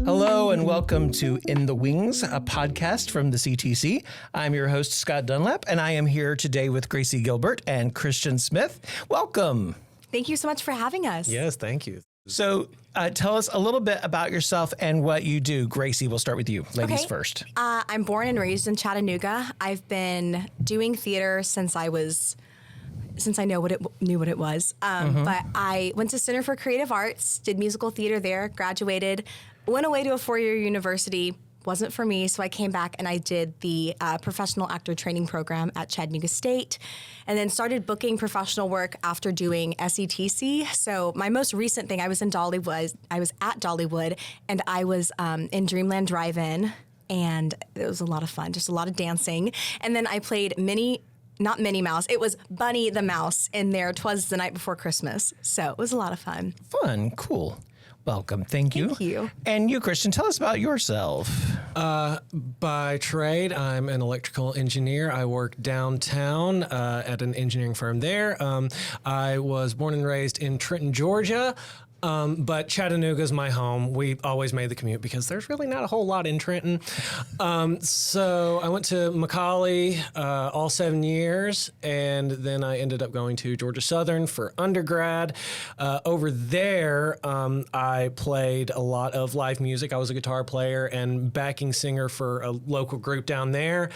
Hello and welcome to In the Wings, a podcast from the CTC. I'm your host, Scott Dunlap, and I am here today with Gracie Gilbert and Christian Smith. Welcome. Thank you so much for having us. Yes, thank you. So tell us a little bit about yourself and what you do. Gracie, we'll start with you. Ladies first. I'm born and raised in Chattanooga. I've been doing theater since I knew what it was. But I went to Center for Creative Arts, did musical theater there, graduated, went away to a 4-year university. Wasn't for me, so I came back and I did the professional actor training program at Chattanooga State, and then started booking professional work after doing CTC. So my most recent thing, I was at Dollywood, and I was in Dreamland Drive-In, and it was a lot of fun, just a lot of dancing. And then I played not Minnie Mouse, it was Bunny the Mouse in there. 'Twas the Night Before Christmas, so it was a lot of fun. Fun, cool. Welcome. Thank you. Thank you. And you, Christian, tell us about yourself. By trade, I'm an electrical engineer. I work downtown at an engineering firm there. I was born and raised in Trenton, Georgia. But Chattanooga's my home. We always made the commute because there's really not a whole lot in Trenton. So I went to Macaulay all 7 years, and then I ended up going to Georgia Southern for undergrad. Over there, I played a lot of live music. I was a guitar player and backing singer for a local group down there.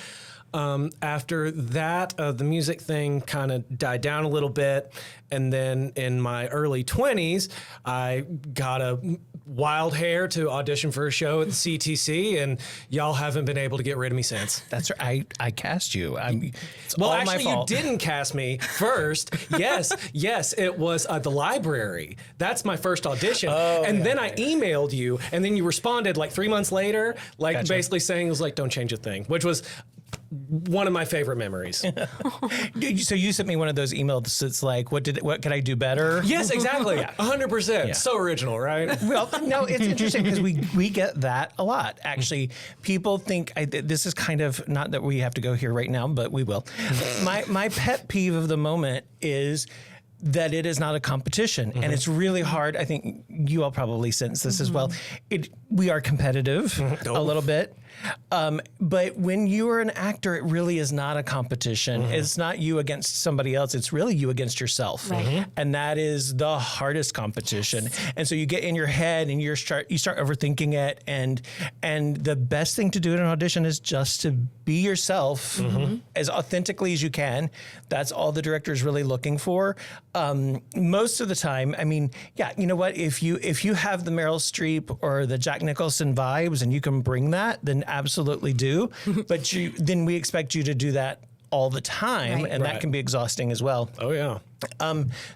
After that, the music thing kind of died down a little bit. And then in my early 20s, I got a wild hair to audition for a show at the CTC, and y'all haven't been able to get rid of me since. That's right. I cast you. It's well, all actually, my fault. You didn't cast me first. Yes, it was the library. That's my first audition. Then I emailed you, and then you responded like 3 months later, basically saying it was like, don't change a thing, which was one of my favorite memories. So you sent me one of those emails that's like, what could I do better? Yes, exactly. 100%. So original, right? Well, no, it's interesting because we get that a lot. Actually, people think this is kind of, not that we have to go here right now, but we will. My pet peeve of the moment is that it is not a competition. And it's really hard. I think you all probably sense this as well. We are competitive a little bit. But when you are an actor, it really is not a competition. It's not you against somebody else. It's really you against yourself. Right. And that is the hardest competition. Yes. And so you get in your head and you start overthinking it. And the best thing to do in an audition is just to be yourself as authentically as you can. That's all the director is really looking for. Most of the time, I mean, yeah, you know what? If you have the Meryl Streep or the Jack Nicholson vibes and you can bring that, then absolutely do. But then we expect you to do that all the time, and that can be exhausting as well. Oh yeah.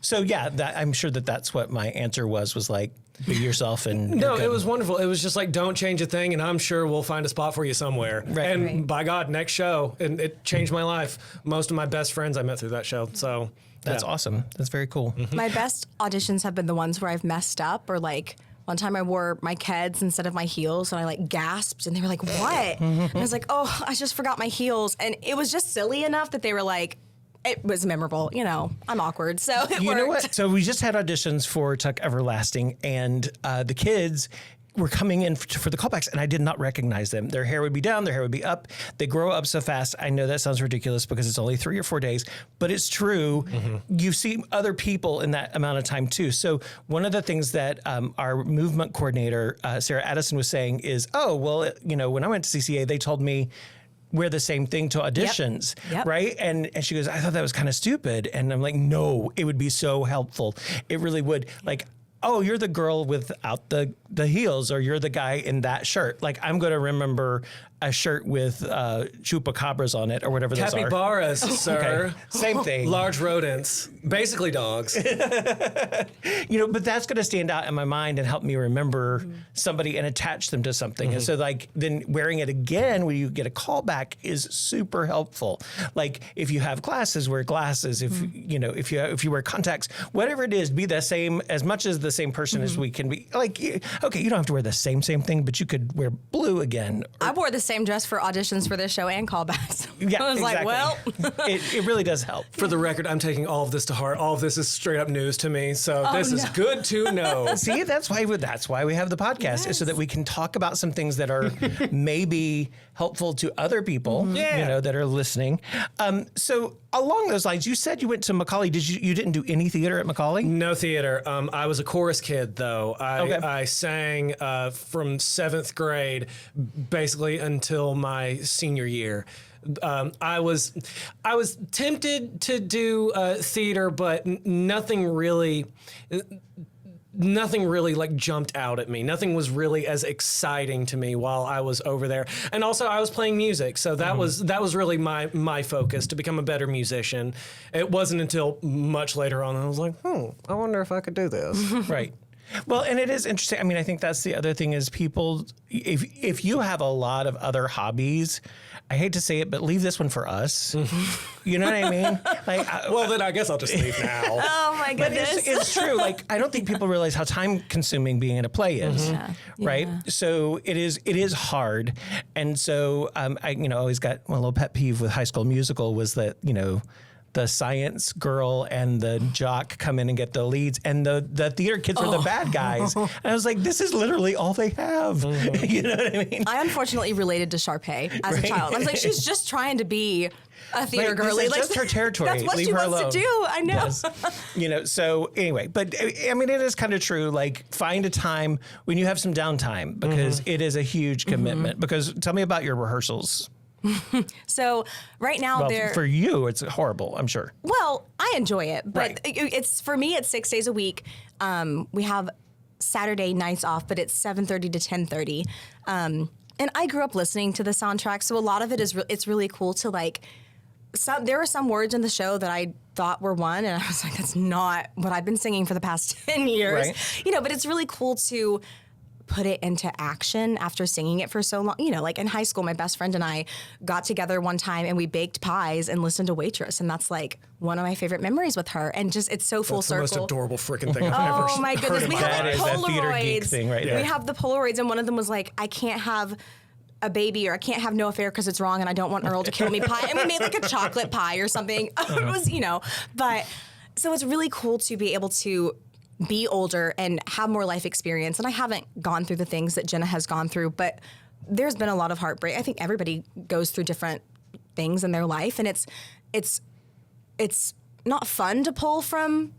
So yeah, I'm sure that's what my answer was like, be yourself. And no, it was wonderful. It was just like, don't change a thing, and I'm sure we'll find a spot for you somewhere. Right. And by God, next show, and it changed my life. Most of my best friends I met through that show. So that's awesome. That's very cool. My best auditions have been the ones where I've messed up, or like one time I wore my Keds instead of my heels, and I like gasped, and they were like, what? And I was like, oh, I just forgot my heels. And it was just silly enough that they were like, it was memorable. You know, I'm awkward, so it worked. You know what? So we just had auditions for Tuck Everlasting, and the kids were coming in for the callbacks, and I did not recognize them. Their hair would be down, their hair would be up. They grow up so fast. I know that sounds ridiculous because it's only 3 or 4 days, but it's true. You see other people in that amount of time too. So one of the things that our movement coordinator, Sarah Addison, was saying is, oh, well, you know, when I went to CCA, they told me wear the same thing to auditions, right? And she goes, I thought that was kind of stupid. And I'm like, no, it would be so helpful. It really would. Like, oh, you're the girl without the heels, or you're the guy in that shirt. Like, I'm going to remember a shirt with chupacabras on it, or whatever those are. Capybaras, sir. Okay. Same thing. Large rodents, basically dogs. You know, but that's going to stand out in my mind and help me remember somebody and attach them to something. And so, like, then wearing it again when you get a callback is super helpful. Like, if you have glasses, wear glasses. If you know, if you wear contacts, whatever it is, be the same, as much as the same person as we can be. Like, okay, you don't have to wear the same thing, but you could wear blue again. I wore the same dress for auditions for this show and callbacks. Yeah, I was like, well. it really does help. For the record, I'm taking all of this to heart. All of this is straight up news to me, so this is good to know. See, that's why we have the podcast, is so that we can talk about some things that are maybe helpful to other people, that are listening. So along those lines, you said you went to Macaulay. You didn't do any theater at Macaulay? No theater. I was a chorus kid, though. I sang from 7th grade, basically until my senior year. I was tempted to do theater, but nothing really like jumped out at me. Nothing was really as exciting to me while I was over there. And also I was playing music. So that was really my focus, to become a better musician. It wasn't until much later on I was like, I wonder if I could do this. Right. Well, and it is interesting. I mean, I think that's the other thing is people, if you have a lot of other hobbies, I hate to say it, but leave this one for us. You know what I mean? Like, well, then I guess I'll just leave now. Oh my goodness. But it's true. Like, I don't think people realize how time consuming being in a play is, right? Yeah. So it is hard. And so I always got one little pet peeve with High School Musical was that, the science girl and the jock come in and get the leads, and the theater kids were the bad guys. And I was like, this is literally all they have. You know what I mean? I unfortunately related to Sharpay as a child. I was like, she's just trying to be a theater girly. This is just her territory. That's what Leave she her wants alone. to do. I know. Yes. So anyway, but I mean, it is kind of true. Like, find a time when you have some downtime, because it is a huge commitment. Because tell me about your rehearsals. So right now for you, it's horrible, I'm sure. Well, I enjoy it, but it's for me, it's 6 days a week. We have Saturday nights off, but it's 7:30 to 10:30. And I grew up listening to the soundtrack, so a lot of it is it's really cool to like. There were some words in the show that I thought were one, and I was like, that's not what I've been singing for the past 10 years. Right. But it's really cool to put it into action after singing it for so long. Like in high school, my best friend and I got together one time and we baked pies and listened to Waitress. And that's like one of my favorite memories with her. And just, it's so full circle. That's the most adorable freaking thing I've ever heard. Oh my goodness. We have like that theater geek Polaroids. thing right there. We have the Polaroids, and one of them was like, I can't have a baby, or I can't have no affair because it's wrong and I don't want Earl to kill me pie. And we made like a chocolate pie or something. It was, but so it's really cool to be able to be older and have more life experience. And I haven't gone through the things that Jenna has gone through, but there's been a lot of heartbreak. I think everybody goes through different things in their life, and it's not fun to pull from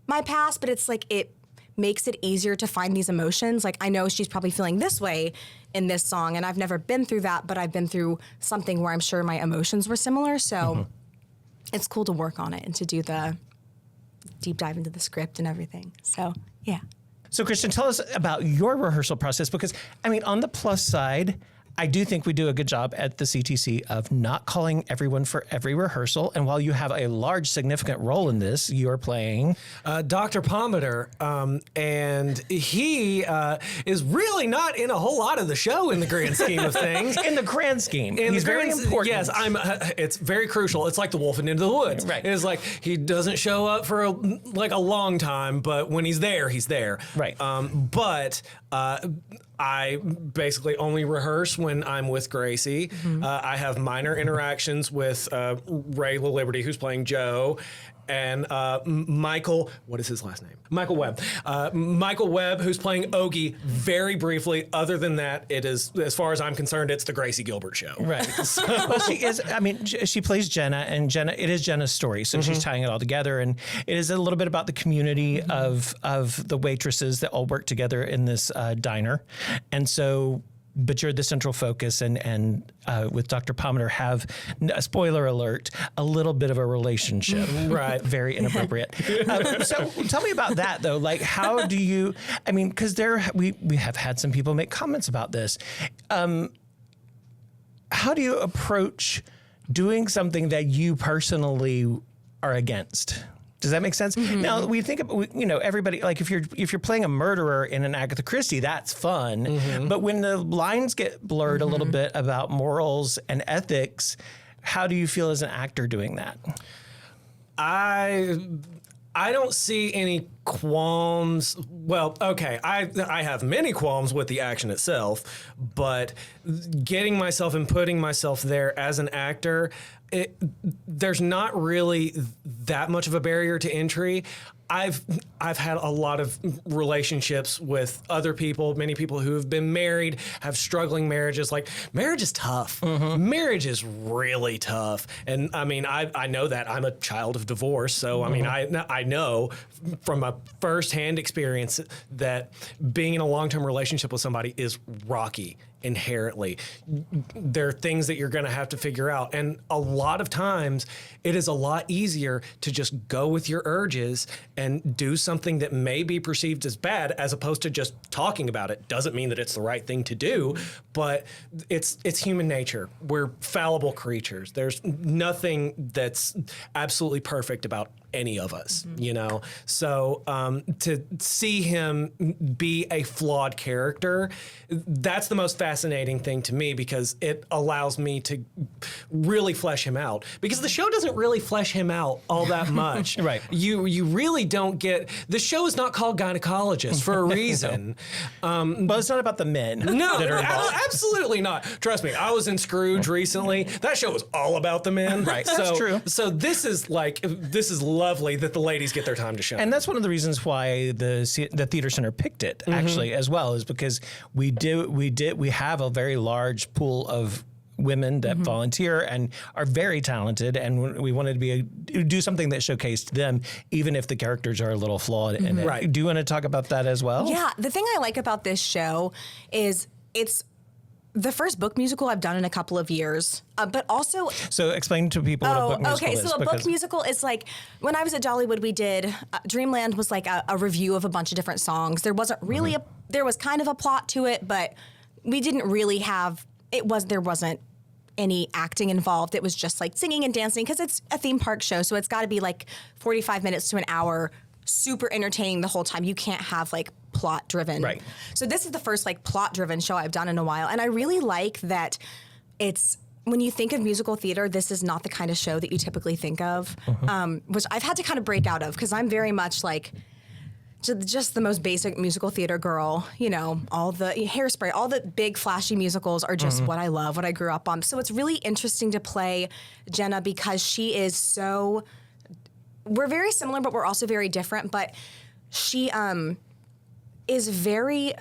my past, but it's like it makes it easier to find these emotions. Like, I know she's probably feeling this way in this song, and I've never been through that, but I've been through something where I'm sure my emotions were similar. So it's cool to work on it and to do the deep dive into the script and everything. So, yeah. So, Kristen, tell us about your rehearsal process, because, I mean, on the plus side, I do think we do a good job at the CTC of not calling everyone for every rehearsal. And while you have a large, significant role in this, you are playing Dr. Pomatter, and he is really not in a whole lot of the show in the grand scheme of things. In the grand scheme, he's very important. Yes, it's very crucial. It's like the wolf into the woods. Right. It's like he doesn't show up for a long time, but when he's there, he's there. Right. But I basically only rehearse when I'm with Gracie. I have minor interactions with Ray LaLiberty, who's playing Joe, and Michael, what is his last name? Michael Webb. Michael Webb, who's playing Ogie, very briefly. Other than that, it is, as far as I'm concerned, it's the Gracie Gilbert show. Right. Well, she is, I mean, she plays Jenna, and it is Jenna's story. So she's tying it all together. And it is a little bit about the community of the waitresses that all work together in this diner. And so, but you're the central focus, and with Dr. Pomatter have, spoiler alert, a little bit of a relationship. Right. Very inappropriate. So tell me about that, though. Like, how do you, I mean, because we have had some people make comments about this. How do you approach doing something that you personally are against? Does that make sense? Now, we think about, everybody, like if you're playing a murderer in an Agatha Christie, that's fun. But when the lines get blurred a little bit about morals and ethics, how do you feel as an actor doing that? I don't see any qualms. Well, okay, I have many qualms with the action itself, but getting myself and putting myself there as an actor, there's not really that much of a barrier to entry. I've had a lot of relationships with other people, many people who have been married, have struggling marriages. Like, marriage is tough. Marriage is really tough. And I mean, I know that. I'm a child of divorce. So, I mean, I know from a firsthand experience that being in a long-term relationship with somebody is rocky inherently. There are things that you're going to have to figure out. And a lot of times it is a lot easier to just go with your urges and do something that may be perceived as bad, as opposed to just talking about it. Doesn't mean that it's the right thing to do, but it's human nature. We're fallible creatures. There's nothing that's absolutely perfect about any of us, you know? So to see him be a flawed character, that's the most fascinating thing to me, because it allows me to really flesh him out. Because the show doesn't really flesh him out all that much. Right. You really don't get, the show is not called Gynecologist for a reason. But it's not about the men. No, that are involved. absolutely not. Trust me, I was in Scrooge recently. That show was all about the men. Right, that's true. So this is lovely that the ladies get their time to shine. And that's one of the reasons why the theater center picked it actually as well, is because we have a very large pool of women that volunteer and are very talented, and we wanted to do something that showcased them, even if the characters are a little flawed in it. Right. Do you want to talk about that as well? Yeah, the thing I like about this show is it's the first book musical I've done in a couple of years, but also... So explain to people what a book musical is. Okay, so a book musical is like, when I was at Dollywood, we did, Dreamland was like a review of a bunch of different songs. There wasn't really there was kind of a plot to it, but we didn't really have, there wasn't any acting involved. It was just like singing and dancing, because it's a theme park show, so it's got to be like 45 minutes to an hour, super entertaining the whole time. You can't have like plot driven. Right. So this is the first like plot driven show I've done in a while. And I really like that when you think of musical theater, this is not the kind of show that you typically think of, which I've had to kind of break out of, because I'm very much like just the most basic musical theater girl. You know, all the Hairspray, all the big flashy musicals are just what I love, what I grew up on. So it's really interesting to play Jenna, because she is so... We're very similar, but we're also very different. But she is very...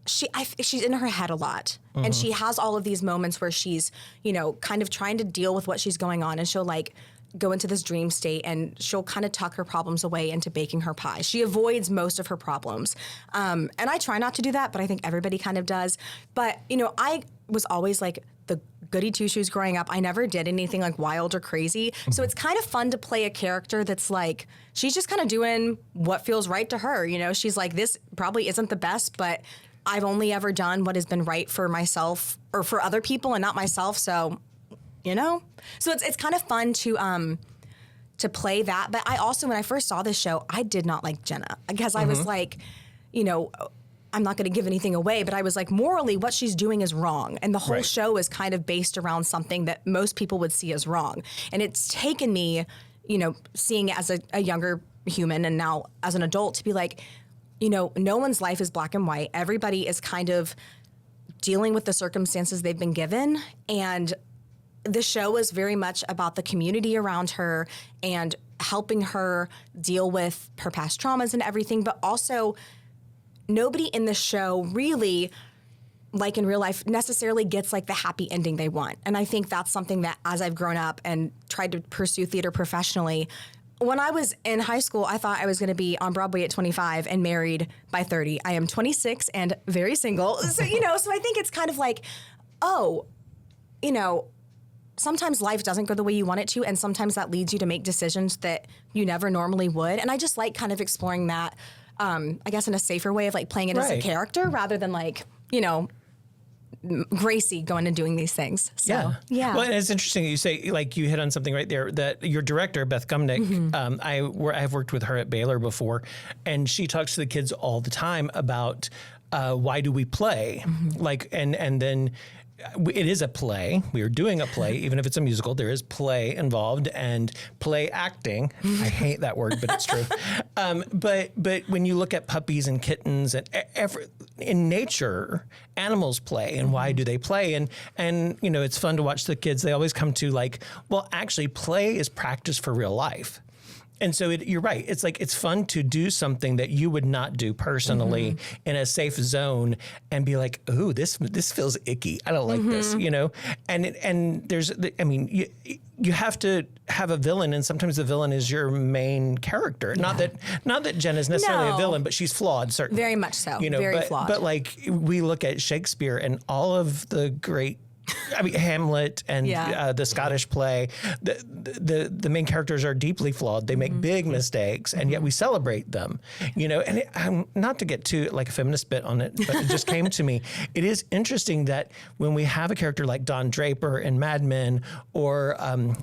she's in her head a lot, and she has all of these moments where she's, you know, kind of trying to deal with what she's going on, and she'll like go into this dream state, and she'll kind of tuck her problems away into baking her pie. She avoids most of her problems, and I try not to do that, but I think everybody kind of does. But you know, I was always like the goody two-shoes growing up. I never did anything like wild or crazy, so it's kind of fun to play a character that's like, she's just kind of doing what feels right to her. You know, she's like, this probably isn't the best, but I've only ever done what has been right for myself or for other people and not myself. So, you know, so it's kind of fun to play that. But I also, when I first saw this show, I did not like Jenna, because I was like, you know, I'm not going to give anything away, but I was like, morally, what she's doing is wrong. And the whole show is kind of based around something that most people would see as wrong. And it's taken me, you know, seeing it as a younger human and now as an adult, to be like, you know, no one's life is black and white. Everybody is kind of dealing with the circumstances they've been given. And the show is very much about the community around her and helping her deal with her past traumas and everything. But also, nobody in the show really, like in real life, necessarily gets like the happy ending they want. And I think that's something that, as I've grown up and tried to pursue theater professionally, when I was in high school, I thought I was going to be on Broadway at 25 and married by 30. I am 26 and very single. So, you know, so I think it's kind of like, oh, you know, sometimes life doesn't go the way you want it to, and sometimes that leads you to make decisions that you never normally would. And I just like kind of exploring that, I guess, in a safer way of like playing it as a character, rather than like, you know, Gracie going and doing these things. So, yeah. Well, and it's interesting that you say, like, you hit on something right there, that your director, Beth Gumnick, I've worked with her at Baylor before, and she talks to the kids all the time about why do we play? Like, and then it is a play. We are doing a play, even if it's a musical. There is play involved and play acting. I hate that word, but it's true. But when you look at puppies and kittens and in nature, animals play, and why do they play? And you know, it's fun to watch the kids. They always come to like, well, actually, play is practice for real life. And so you're right. It's like it's fun to do something that you would not do personally in a safe zone and be like, "Ooh, this feels icky. I don't like this," you know. And there's, I mean, you have to have a villain, and sometimes the villain is your main character. Yeah. Not that Jenna is necessarily a villain, but she's flawed, certainly. Very much so. You know, very flawed. But like we look at Shakespeare and all of the great. I mean, Hamlet and the Scottish play, the main characters are deeply flawed. They make big mistakes, and yet we celebrate them, you know. And not to get too like a feminist bit on it, but it just came to me. It is interesting that when we have a character like Don Draper in Mad Men, or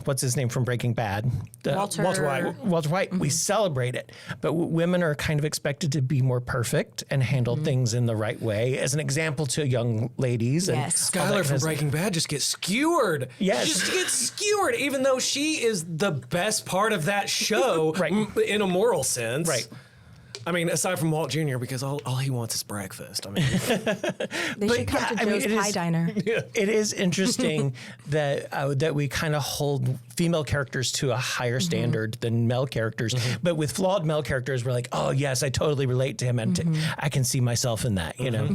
what's his name from Breaking Bad, Walter White, we celebrate it. But women are kind of expected to be more perfect and handle things in the right way. As an example to young ladies, Yes. Skylar from Breaking Bad just gets skewered. Yes. Just gets skewered, even though she is the best part of that show Right. In a moral sense. Right. I mean, aside from Walt Jr., because all he wants is breakfast. I mean, They should come to Joe's Pie Diner. It is interesting that we kind of hold female characters to a higher standard than male characters. But with flawed male characters, we're like, oh yes, I totally relate to him, and I can see myself in that. You know.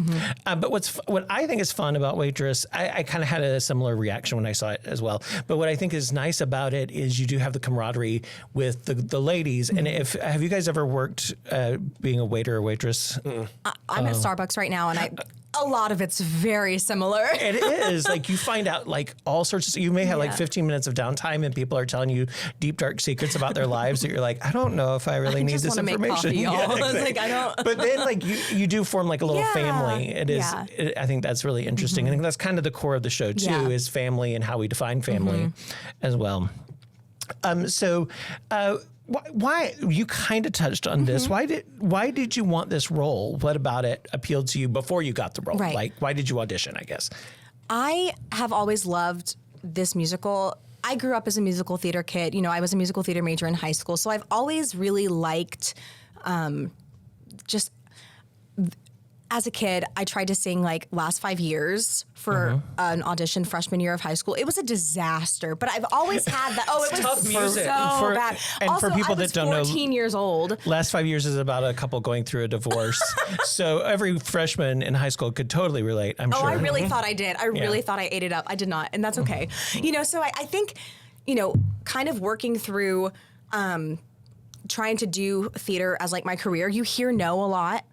But what I think is fun about Waitress, I kind of had a similar reaction when I saw it as well. But what I think is nice about it is you do have the camaraderie with the ladies. And have you guys ever worked being a waiter or waitress? I'm at Starbucks right now, and a lot of it's very similar. It is like you find out like all sorts of. You may have like 15 minutes of downtime, and people are telling you deep dark secrets about their lives that you're like, I don't know if I really need this information. Make coffee, y'all. It's like, I don't. But then like you do form like a little family. It is. I think that's really interesting. I think that's kind of the core of the show too, is family and how we define family as well. Why you kind of touched on this? Why did you want this role? What about it appealed to you before you got the role? Right. Like, why did you audition? I guess I have always loved this musical. I grew up as a musical theater kid. You know, I was a musical theater major in high school, so I've always really liked just. As a kid, I tried to sing like last 5 years for an audition freshman year of high school. It was a disaster, but I've always had that. Oh, it was tough music. so bad. And also, for people I was that don't know, 14 years old. last 5 years is about a couple going through a divorce. So every freshman in high school could totally relate, I'm sure. Oh, I really thought I did. I really thought I ate it up. I did not, and that's okay. You know, so I think, you know, kind of working through trying to do theater as like my career, you hear no a lot.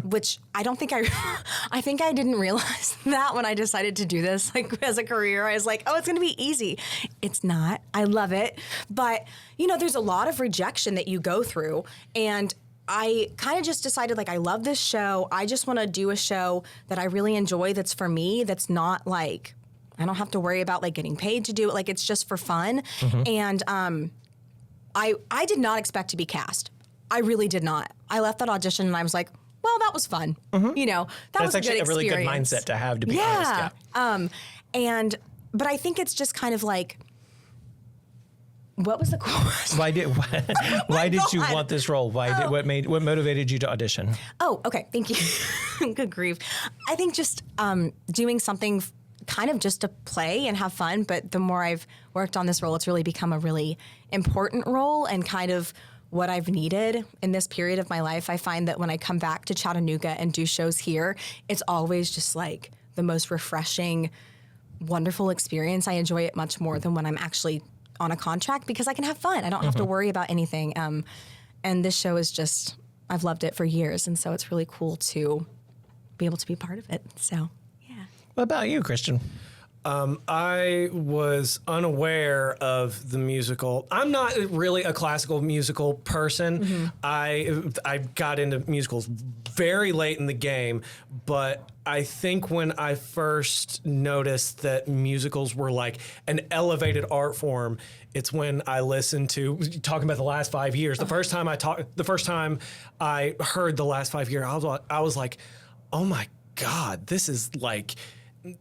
Which I don't think I think I didn't realize that when I decided to do this, like as a career. I was like, oh, it's going to be easy. It's not. I love it. But, you know, there's a lot of rejection that you go through. And I kind of just decided, like, I love this show. I just want to do a show that I really enjoy, that's for me, that's not like, I don't have to worry about like getting paid to do it. Like, it's just for fun. And I did not expect to be cast. I really did not. I left that audition and I was like, well, that was fun. You know, that was a good experience. That's actually a really good mindset to have, to be honest. Yeah. But I think it's just kind of like, what was the question? Why did you want this role? What motivated you to audition? Oh, okay. Thank you. Good grief. I think just doing something kind of just to play and have fun. But the more I've worked on this role, it's really become a really important role and kind of what I've needed in this period of my life. I find that when I come back to Chattanooga and do shows here, it's always just like the most refreshing, wonderful experience. I enjoy it much more than when I'm actually on a contract because I can have fun. I don't have to worry about anything. And this show is just, I've loved it for years. And so it's really cool to be able to be part of it. So, yeah. What about you, Christian? I was unaware of the musical. I'm not really a classical musical person. I got into musicals very late in the game, but I think when I first noticed that musicals were like an elevated art form, it's when I listened to, talking about the last 5 years. The first time I heard the last 5 years, I was like, oh my God, this is like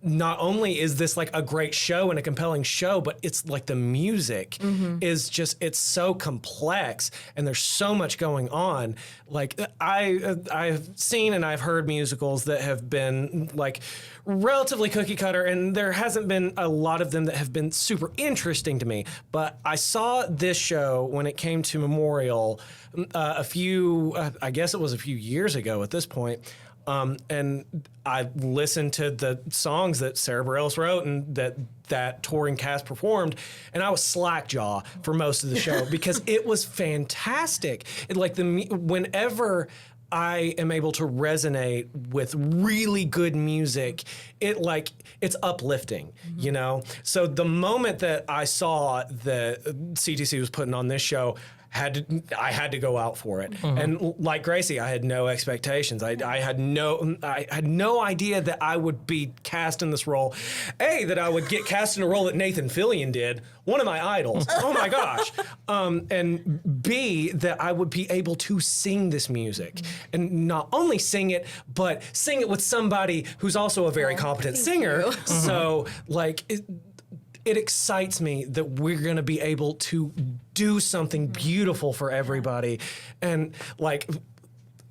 not only is this like a great show and a compelling show, but it's like the music is just, it's so complex and there's so much going on. Like I've seen and I've heard musicals that have been like relatively cookie cutter, and there hasn't been a lot of them that have been super interesting to me. But I saw this show when it came to Memorial I guess it was a few years ago at this point. And I listened to the songs that Sarah Bareilles wrote and that touring cast performed, and I was slackjaw for most of the show because it was fantastic. Whenever I am able to resonate with really good music, it's uplifting, you know? So the moment that I saw that CTC was putting on this show, I had to go out for it. And like Gracie, I had no expectations. I had no idea that I would be cast in this role. A, that I would get cast in a role that Nathan Fillion did, one of my idols. Oh my gosh. And B, that I would be able to sing this music. And not only sing it, but sing it with somebody who's also a very competent singer. So it excites me that we're going to be able to do something beautiful for everybody. And like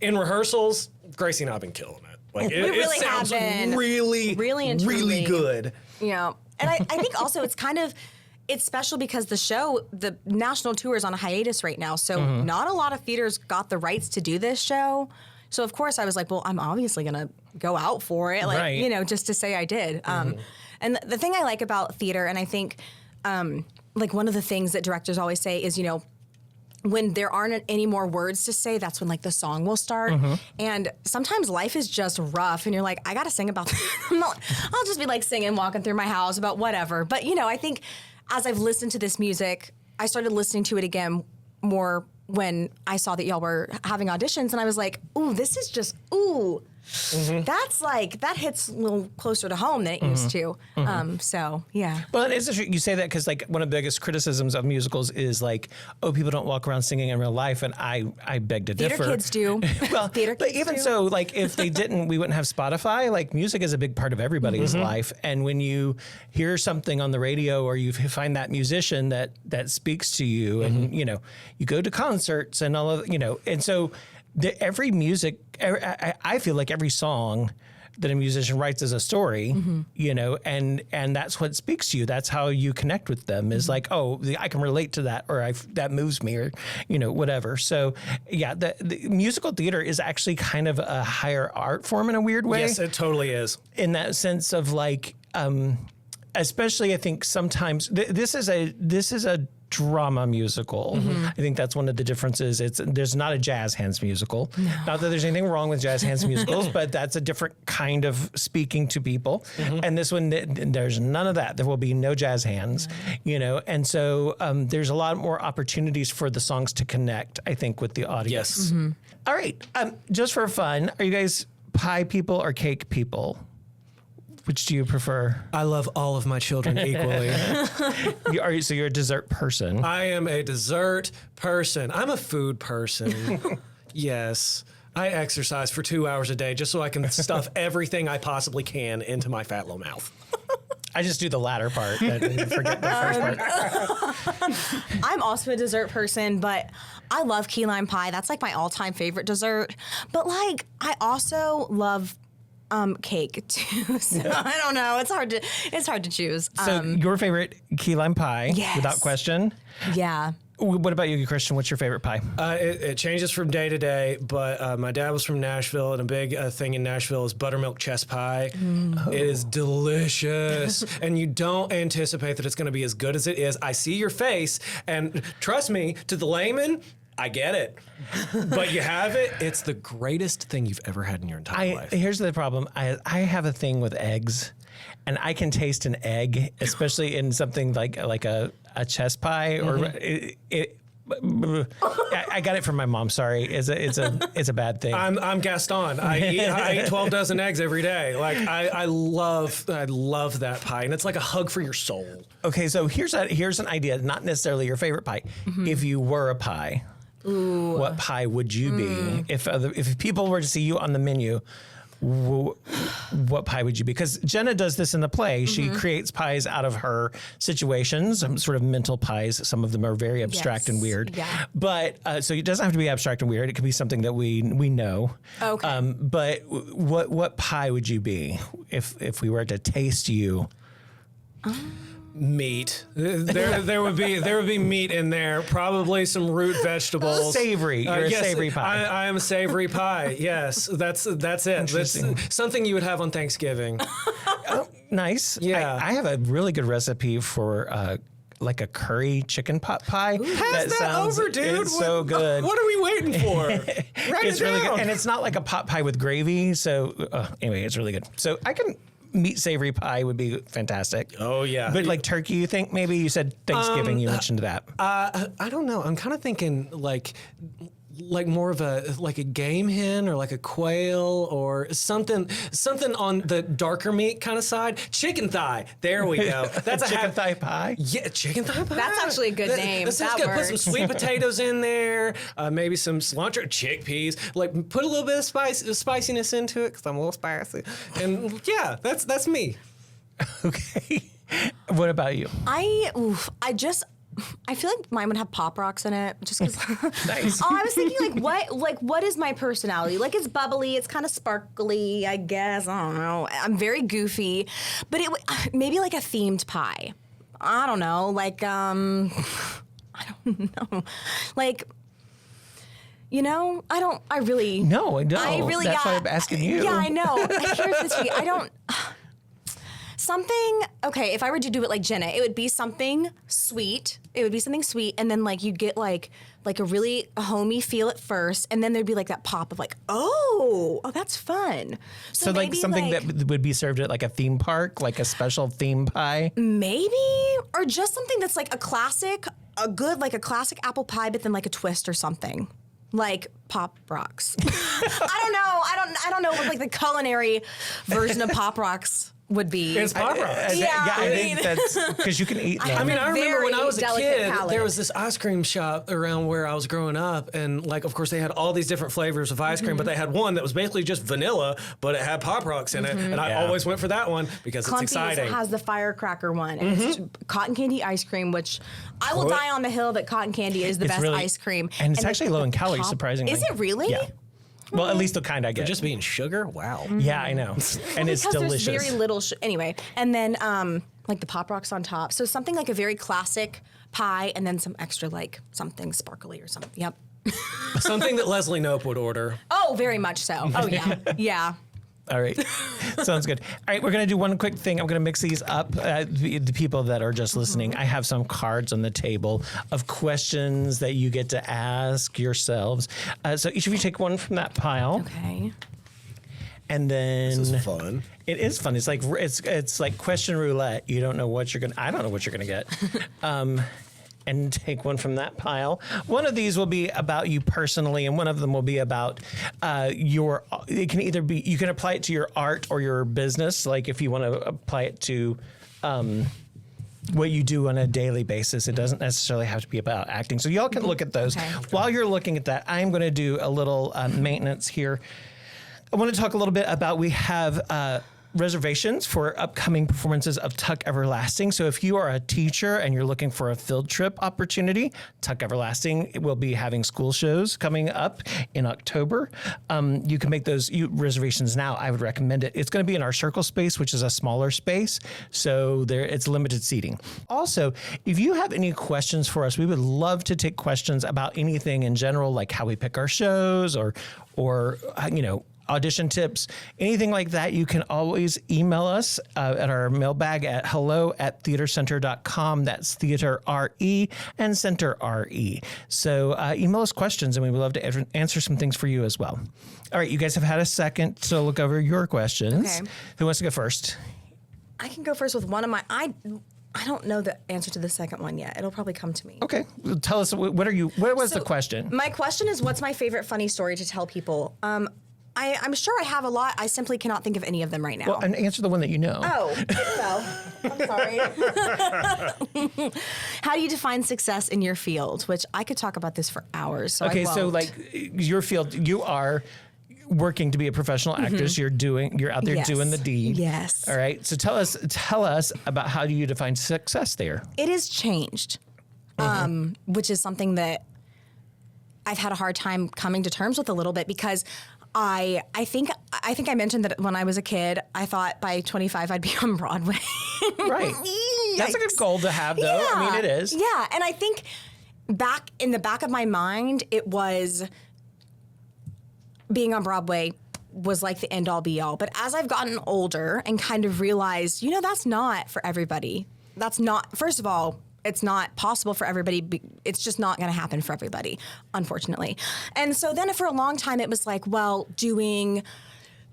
in rehearsals, Gracie and I have been killing it. Like it sounds really good. Yeah. And I think also it's special because the national tour is on a hiatus right now. So not a lot of theaters got the rights to do this show. So of course I was like, well, I'm obviously going to go out for it. Like, just to say I did. And the thing I like about theater, and I think one of the things that directors always say is, when there aren't any more words to say, that's when the song will start. And sometimes life is just rough and you're like, I got to sing about that. I'll just be singing, walking through my house about whatever. But, I think as I've listened to this music, I started listening to it again more when I saw that y'all were having auditions, and I was like, ooh, this is just, ooh. That's that hits a little closer to home than it used to. So yeah. Well, it's true. You say that because one of the biggest criticisms of musicals is people don't walk around singing in real life, and I beg to differ. Theater kids do. Well, but even so, if they didn't, we wouldn't have Spotify. Music is a big part of everybody's life, and when you hear something on the radio or you find that musician that speaks to you, and you go to concerts and all of and so. Every music, I feel like every song that a musician writes is a story, and that's what speaks to you. That's how you connect with them. Is I can relate to that, or that moves me, or whatever. So yeah, the musical theater is actually kind of a higher art form in a weird way. Yes, it totally is. In that sense of especially I think sometimes this is a drama musical. I think that's one of the differences. There's not a jazz hands musical. No. Not that there's anything wrong with jazz hands musicals, but that's a different kind of speaking to people. And this one, there's none of that. There will be no jazz hands, and so there's a lot more opportunities for the songs to connect, I think, with the audience. Yes. All right. Just for fun, are you guys pie people or cake people? Which do you prefer? I love all of my children equally. So you're a dessert person. I am a dessert person. I'm a food person. Yes. I exercise for 2 hours a day just so I can stuff everything I possibly can into my fat little mouth. I just do the latter part and forget the first part. I'm also a dessert person, but I love key lime pie. That's my all-time favorite dessert. But I also love cake too. So I don't know. It's hard to choose. So your favorite key lime pie, yes. Without question. Yeah. What about you, Christian? What's your favorite pie? It changes from day to day, but my dad was from Nashville, and a big thing in Nashville is buttermilk chess pie. It is delicious, and you don't anticipate that it's going to be as good as it is. I see your face, and trust me, to the layman, I get it. But you have it, it's the greatest thing you've ever had in your entire life. Here's the problem. I have a thing with eggs, and I can taste an egg, especially in something like a chess pie or I got it from my mom. Sorry, it's a bad thing. I'm Gaston. I eat 12 dozen eggs every day. I love that pie, and it's like a hug for your soul. Okay, so here's an idea. Not necessarily your favorite pie. If you were a pie, what pie would you be? If people were to see you on the menu, what pie would you be? Because Jenna does this in the play. She creates pies out of her situations, sort of mental pies. Some of them are very abstract and weird. Yeah. But so it doesn't have to be abstract and weird. It could be something that we know. Okay. But what pie would you be if we were to taste you? Meat. There would be meat in there. Probably some root vegetables. Savory. You're a yes, savory pie. I am a savory pie. Yes, that's it. That's something you would have on Thanksgiving. Nice. Yeah. I have a really good recipe for like a curry chicken pot pie. Pass that over, dude. It's so good. What are we waiting for? Write It's it really down. good, and it's not like a pot pie with gravy. So anyway, it's really good. So I can. Meat savory pie would be fantastic. Oh, yeah. But like turkey, you think maybe you said Thanksgiving, you mentioned that. I don't know. I'm kind of thinking like more of a game hen or like a quail or something on the darker meat kind of side. Chicken thigh. There we go. That's a chicken thigh pie. Yeah, chicken thigh pie. That's actually a good name. That sounds That good. Put some works. sweet potatoes in there. Maybe some cilantro, chickpeas. Like put a little bit of spiciness into it because I'm a little spicy. And yeah, that's me. Okay. What about you? I feel like mine would have Pop Rocks in it, just because. Nice. Oh, I was thinking what is my personality? Like it's bubbly, it's kind of sparkly, I guess. I don't know. I'm very goofy, but maybe like a themed pie. I don't know, like I don't know, like. I really. No, I know. I really. That's why I'm asking you. Yeah, I know. Here's the tea. I don't. Something, okay, if I were to do it like Jenna, it would be something sweet. It would be something sweet, and then like you get like a really homey feel at first, and then there'd be like that pop of like, oh, that's fun. So like something that would be served at like a theme park, like a special theme pie? Maybe, or just something that's like a classic apple pie, but then like a twist or something. Like Pop Rocks. I don't know what like the culinary version of Pop Rocks would be. It's Pop Rocks. I think that's because you can eat them. I mean, I remember when I was a kid, palate. there was this ice cream shop around where I was growing up, and like, of course, they had all these different flavors of ice cream, but they had one that was basically just vanilla, but it had Pop Rocks in it, and I always went for that one because Clumpy's it's exciting. has the firecracker one, and it's cotton candy ice cream, which I will die on the hill that cotton candy is the It's best really- ice cream. and it's actually low in calories, surprisingly. Is it really? Yeah. Well, at least the kind I get. Just being sugar? Wow. Yeah, I know. And it's because delicious. there's very little anyway, and then like the Pop Rocks on top. So something like a very classic pie, and then some extra like something sparkly or something. Yep. Something that Leslie Knope would order. Oh, very much so. Oh yeah, yeah. All right. Sounds good. All right, we're going to do one quick thing. I'm going to mix these up. The people that are just listening, I have some cards on the table of questions that you get to ask yourselves. So each of you take one from that pile. Okay. And then This is fun. It is fun. It's like question roulette. You don't know what you're going to I don't know what you're going to get. And take one from that pile. One of these will be about you personally, and one of them will be about your. It can either be you can apply it to your art or your business. Like if you want to apply it to what you do on a daily basis, it doesn't necessarily have to be about acting. So y'all can look at those. Okay. While you're looking at that, I'm going to do a little maintenance here. I want to talk a little bit about we have. Reservations for upcoming performances of Tuck Everlasting. So if you are a teacher and you're looking for a field trip opportunity, Tuck Everlasting will be having school shows coming up in October. You can make those reservations now. I would recommend it. It's going to be in our circle space, which is a smaller space. So it's limited seating. Also, if you have any questions for us, we would love to take questions about anything in general, like how we pick our shows or audition tips, anything like that, you can always email us at our mailbag at hello@theatercenter.com. That's theater RE and center RE. So email us questions and we would love to answer some things for you as well. All right, you guys have had a second to look over your questions. Okay. Who wants to go first? I can go first with one of my. I don't know the answer to the second one yet. It'll probably come to me. Okay, tell us what was the question? My question is, what's my favorite funny story to tell people? I'm sure I have a lot. I simply cannot think of any of them right now. Well, and answer the one that you know. Oh, it fell. I'm sorry. How do you define success in your field? Which I could talk about this for hours. So Okay, I so won't. like your field, you are working to be a professional actress. You're out there Yes. doing the deed. Yes. All right. So tell us about how do you define success there? It has changed, which is something that I've had a hard time coming to terms with a little bit because I think I mentioned that when I was a kid, I thought by 25 I'd be on Broadway. Right. That's a good goal to have, though. Yeah. I mean, it is. Yeah, and I think back in the back of my mind, it was being on Broadway was like the end all be all. But as I've gotten older and kind of realized, that's not for everybody. That's not, first of all, it's not possible for everybody. It's just not going to happen for everybody, unfortunately. And so then for a long time, it was like, well, doing,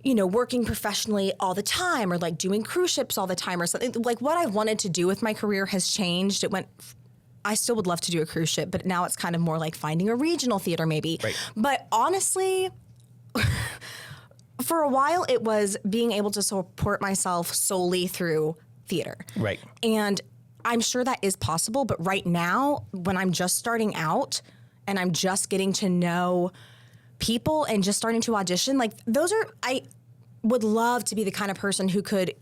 working professionally all the time or like doing cruise ships all the time or something. Like what I wanted to do with my career has changed. I still would love to do a cruise ship, but now it's kind of more like finding a regional theater maybe. Right. But honestly, for a while, it was being able to support myself solely through theater. Right. And I'm sure that is possible, but right now, when I'm just starting out and I'm just getting to know people and just starting to audition, like I would love to be the kind of person who could,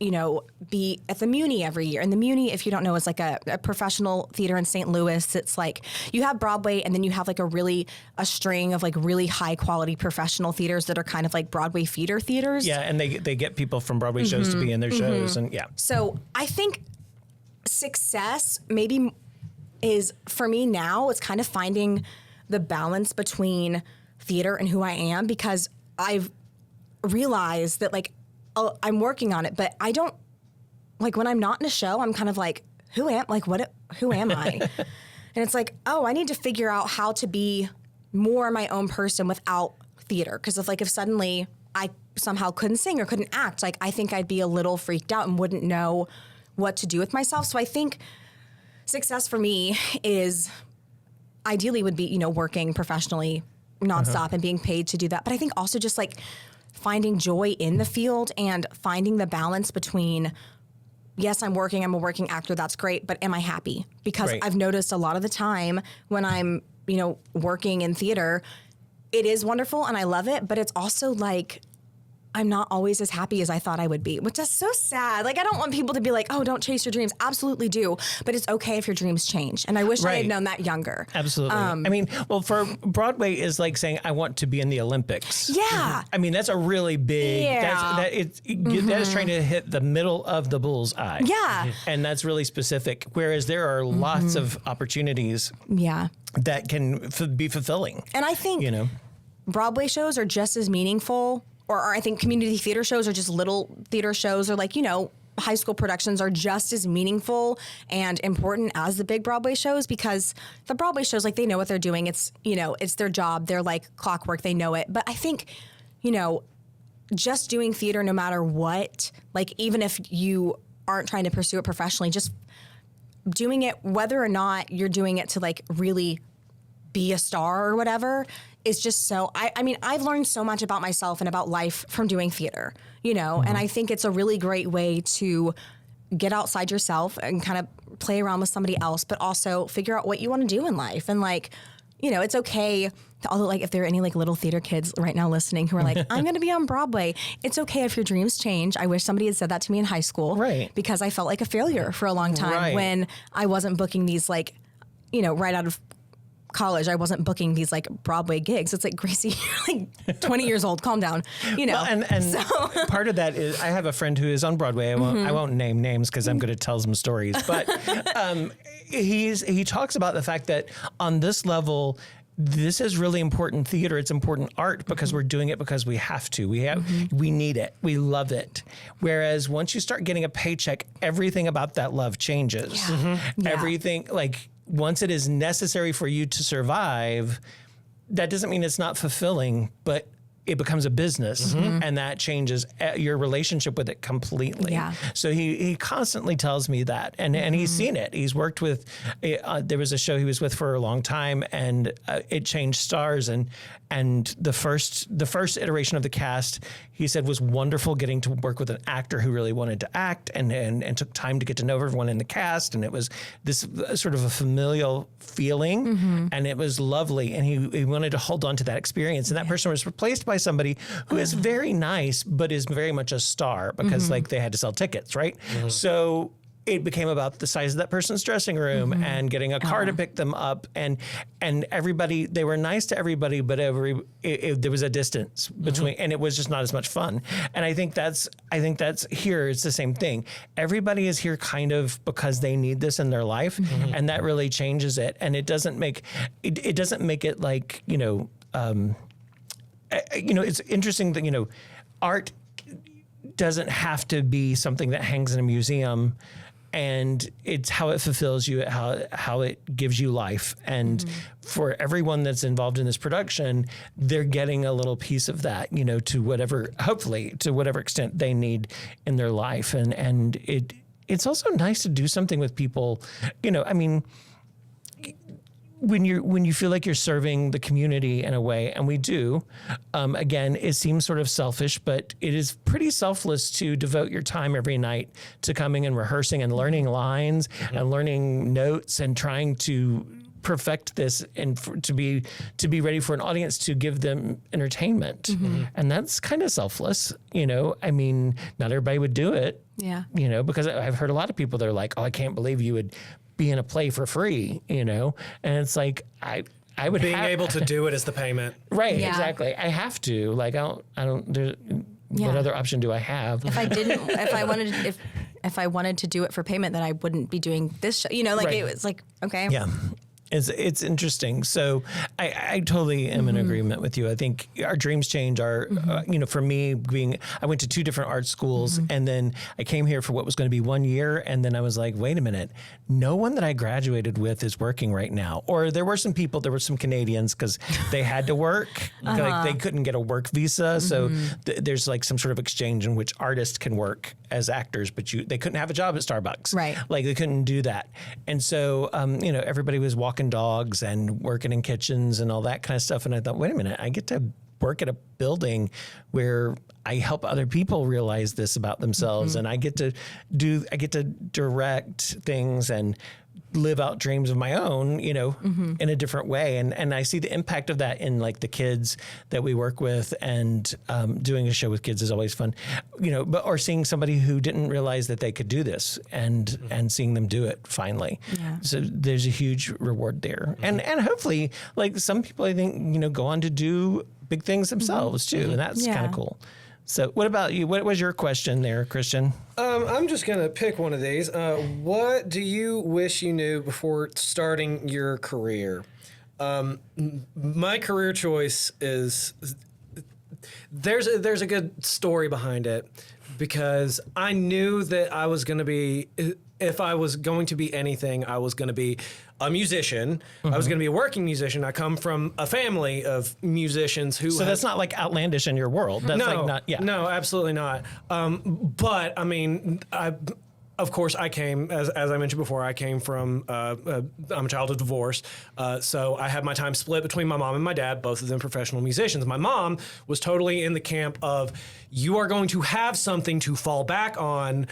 be at the Muni every year. And the Muni, if you don't know, is like a professional theater in St. Louis. It's like you have Broadway and then you have like a string of like really high quality professional theaters that are kind of like Broadway feeder theaters. Yeah, and they get people from Broadway shows to be in their shows, and yeah. So I think success maybe is, for me now, it's kind of finding the balance between theater and who I am, because I've realized that like, I'm working on it, but I don't, like when I'm not in a show, I'm kind of like, who am I? And it's like, oh, I need to figure out how to be more my own person without theater. Because if suddenly I somehow couldn't sing or couldn't act, like I think I'd be a little freaked out and wouldn't know what to do with myself. So I think success for me is ideally would be, working professionally nonstop and being paid to do that. But I think also just like finding joy in the field and finding the balance between, yes, I'm a working actor, that's great, but am I happy? Because Right. I've noticed a lot of the time when I'm, working in theater, it is wonderful and I love it, but it's also like, I'm not always as happy as I thought I would be, which is so sad. Like, I don't want people to be like, oh, don't chase your dreams. Absolutely do. But it's okay if your dreams change. And I wish I had Right. known that younger. Absolutely. I mean, well, for Broadway is like saying, I want to be in the Olympics. Yeah. I mean, that's a really big, Yeah. that is trying to hit the middle of the bull's eye. Yeah. And that's really specific. Whereas there are lots of opportunities Yeah. that can be fulfilling. And I think Broadway shows are just as meaningful, or I think community theater shows are just little theater shows, or like, high school productions are just as meaningful and important as the big Broadway shows, because the Broadway shows, like, they know what they're doing. It's, it's their job. They're like clockwork. They know it. But I think, just doing theater, no matter what, like, even if you aren't trying to pursue it professionally, just doing it, whether or not you're doing it to like really be a star or whatever, is just so, I mean, I've learned so much about myself and about life from doing theater, and I think it's a really great way to get outside yourself and kind of play around with somebody else, but also figure out what you want to do in life. And like, it's okay. Although, like, if there are any like little theater kids right now listening who are like, I'm going to be on Broadway, it's okay if your dreams change. I wish somebody had said that to me in high school. Right. Because I felt like a failure for a long time Right. when I wasn't booking these, like, right out of college, I wasn't booking these like Broadway gigs. It's like, Gracie, you're like 20 years old, calm down, Well, and part of that is, I have a friend who is on Broadway. I won't name names because I'm going to tell some stories, but he talks about the fact that on this level, this is really important theater. It's important art because we're doing it because we have to. We need it. We love it. Whereas once you start getting a paycheck, everything about that love changes. Yeah. Everything, like, once it is necessary for you to survive, that doesn't mean it's not fulfilling, but it becomes a business, and that changes your relationship with it completely. Yeah. So he constantly tells me that, and he's seen it. He's worked with, there was a show he was with for a long time, and it changed stars, and the first iteration of the cast, he said, was wonderful getting to work with an actor who really wanted to act and took time to get to know everyone in the cast, and it was this sort of a familial feeling, and it was lovely, and he wanted to hold on to that experience, and that person was replaced by by somebody who is very nice, but is very much a star because like they had to sell tickets, right? So it became about the size of that person's dressing room and getting a car to pick them up, and everybody, they were nice to everybody, but there was a distance between, and it was just not as much fun. And I think that's here. It's the same thing. Everybody is here kind of because they need this in their life, and that really changes it. And it doesn't make it like it's interesting that art doesn't have to be something that hangs in a museum. And it's how it fulfills you, how it gives you life. And for everyone that's involved in this production, they're getting a little piece of that, hopefully to whatever extent they need in their life. And it's also nice to do something with people, when you feel like you're serving the community in a way, and we do, again, it seems sort of selfish, but it is pretty selfless to devote your time every night to coming and rehearsing and learning lines and learning notes and trying to perfect this and to be ready for an audience to give them entertainment. And that's kind of selfless, not everybody would do it. Yeah. Because I've heard a lot of people that are like, oh, I can't believe you would be in a play for free, and it's like I would being able to do it as the payment, right? Yeah. Exactly. I have to. Like I don't. What other option do I have? If I wanted to do it for payment, then I wouldn't be doing this show. Right. It was like, okay. Yeah. It's interesting. So I totally am in agreement with you. I think our dreams change. For me, I went to 2 different art schools, and then I came here for what was going to be 1 year, and then I was like, wait a minute, no one that I graduated with is working right now. Or there were some Canadians because they had to work, like they couldn't get a work visa, so there's like some sort of exchange in which artists can work as actors, but they couldn't have a job at Starbucks, right? Like they couldn't do that, and so everybody was walking dogs and working in kitchens and all that kind of stuff. And I thought, wait a minute, I get to work at a building where I help other people realize this about themselves, and I get to direct things and live out dreams of my own, in a different way. And I see the impact of that in like the kids that we work with, and doing a show with kids is always fun, or seeing somebody who didn't realize that they could do this and seeing them do it finally. Yeah. So there's a huge reward there. And hopefully like some people, I think, go on to do big things themselves too. And that's kind of cool. So what about you? What was your question there, Christian? I'm just going to pick one of these. What do you wish you knew before starting your career? My career choice is, there's a good story behind it, because I knew that I was going to be, if I was going to be anything, I was going to be a musician. I was going to be a working musician. I come from a family of musicians who. So that's not like outlandish in your world. That's No, absolutely not. But I mean, of course, I came, as I mentioned before, I came from, I'm a child of divorce. So I had my time split between my mom and my dad, both of them professional musicians. My mom was totally in the camp of, you are going to have something to fall back on,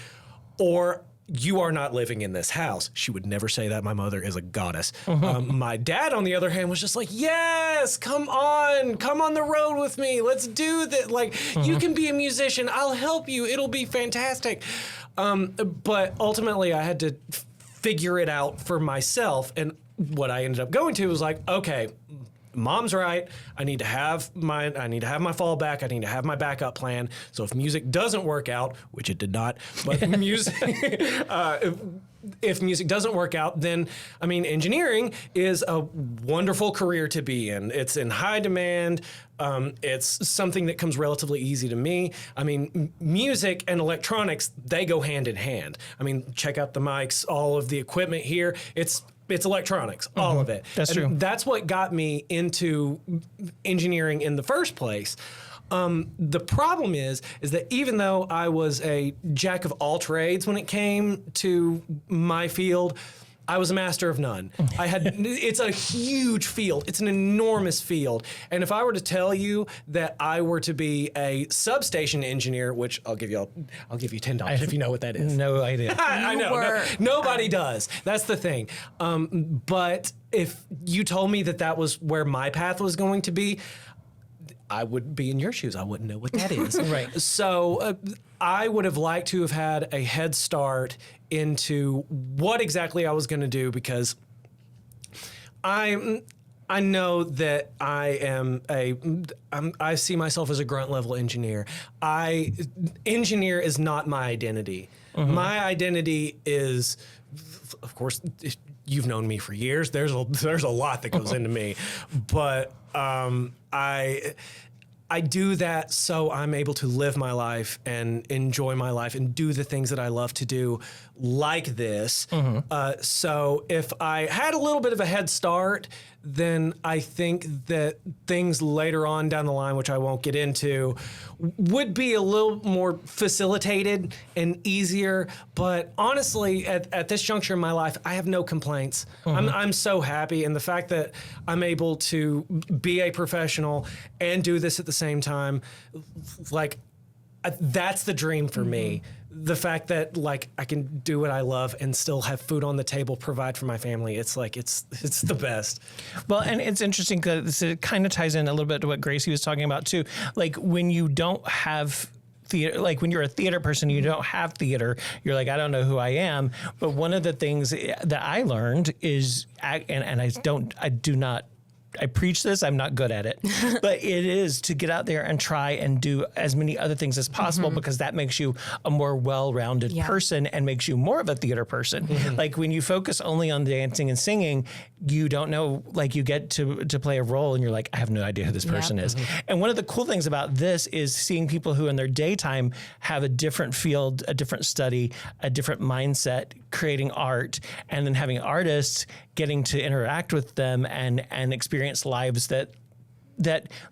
or you are not living in this house. She would never say that. My mother is a goddess. My dad, on the other hand, was just like, yes, come on the road with me. Let's do this. Like, you can be a musician. I'll help you. It'll be fantastic. But ultimately, I had to figure it out for myself. And what I ended up going to was like, okay, Mom's right. I need to have my fallback. I need to have my backup plan. So if music doesn't work out, which it did not, but music, if music doesn't work out, then engineering is a wonderful career to be in. It's in high demand. It's something that comes relatively easy to me. Music and electronics, they go hand in hand. Check out the mics, all of the equipment here. It's electronics, all of it. That's true. That's what got me into engineering in the first place. The problem is that even though I was a jack of all trades when it came to my field, I was a master of none. It's a huge field. It's an enormous field. And if I were to tell you that I were to be a substation engineer, which I'll give you $10 if you know what that is. No idea. I know. Nobody does. That's the thing. But if you told me that was where my path was going to be, I would be in your shoes. I wouldn't know what that is. Right. So I would have liked to have had a head start into what exactly I was going to do, because I know that I see myself as a grunt level engineer. Engineer is not my identity. My identity is, of course, you've known me for years. There's a lot that goes into me, but I do that so I'm able to live my life and enjoy my life and do the things that I love to do, like this. So if I had a little bit of a head start, then I think that things later on down the line, which I won't get into, would be a little more facilitated and easier. But honestly, at this juncture in my life, I have no complaints. I'm so happy. And the fact that I'm able to be a professional and do this at the same time, like, that's the dream for me. The fact that, like, I can do what I love and still have food on the table, provide for my family. It's like, it's the best. Well, and it's interesting because it kind of ties in a little bit to what Gracie was talking about too. Like, when you don't have theater, like when you're a theater person, you don't have theater, you're like, I don't know who I am. But one of the things that I learned is, I preach this, I'm not good at it, but it is to get out there and try and do as many other things as possible, because that makes you a more well-rounded person and makes you more of a theater person. Like, when you focus only on dancing and singing, you don't know, like, you get to play a role and you're like, I have no idea who this person is. And one of the cool things about this is seeing people who in their daytime have a different field, a different study, a different mindset, creating art, and then having artists getting to interact with them and experience lives that,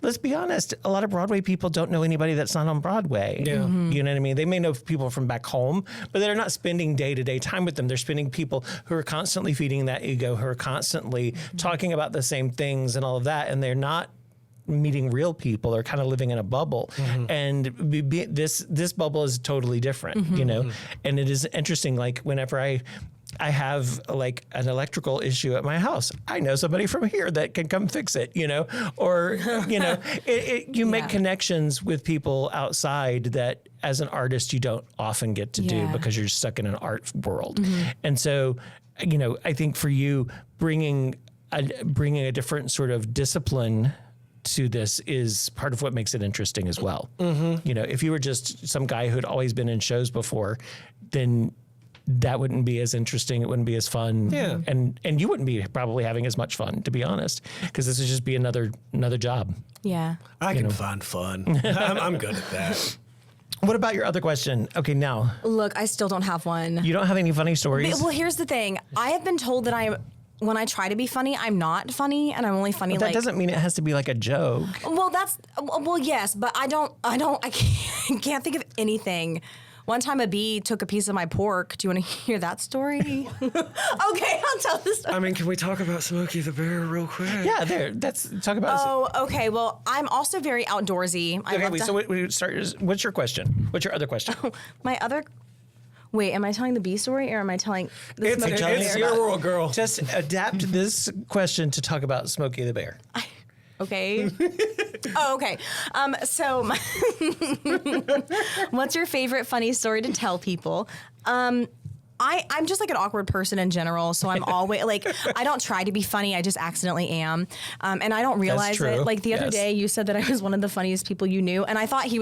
let's be honest, a lot of Broadway people don't know anybody that's not on Broadway. Yeah. You know what I mean? They may know people from back home, but they're not spending day-to-day time with them. They're spending people who are constantly feeding that ego, who are constantly talking about the same things and all of that, and they're not meeting real people. They're kind of living in a bubble. And this bubble is totally different, you know? And it is interesting, like, whenever I have, like, an electrical issue at my house, I know somebody from here that can come fix it, you know, or, you know, you make connections with people outside that as an artist, you don't often get to do, because you're stuck in an art world. And so, you know, I think for you, bringing a different sort of discipline to this is part of what makes it interesting as well. You know, if you were just some guy who'd always been in shows before, then that wouldn't be as interesting. It wouldn't be as fun. Yeah. And you wouldn't be probably having as much fun, to be honest, because this would just be another job. Yeah. I can find fun. I'm good at that. What about your other question? Okay, now. Look, I still don't have one. You don't have any funny stories? Well, here's the thing. I have been told that when I try to be funny, I'm not funny, and I'm only funny But that doesn't mean it has to be like a joke. Well, yes, but I can't think of anything. One time a bee took a piece of my pork. Do you want to hear that story? Okay, I'll tell the story. I mean, can we talk about Smokey the Bear real quick? Yeah, let's talk about Oh, okay. Well, I'm also very outdoorsy. What's your question? What's your other question? Wait, am I telling the bee story or am I telling the Smokey the Bear? It's your world, girl. Just adapt this question to talk about Smokey the Bear. Okay. Oh, okay. So, what's your favorite funny story to tell people? I'm just like an awkward person in general, so I'm always like, I don't try to be funny, I just accidentally am. And I don't realize it. Like the other day you said that I was one of the funniest people you knew, and I thought you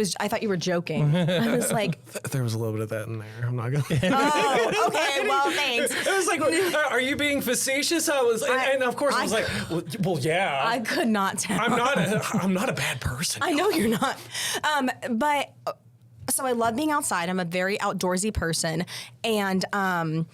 were joking. I was like, there was a little bit of that in there. I'm not gonna. Oh, okay, well, thanks. It was like, are you being facetious? And of course I was like, well, yeah. I could not tell. I'm not a bad person. I know you're not. So I love being outside. I'm a very outdoorsy person. And I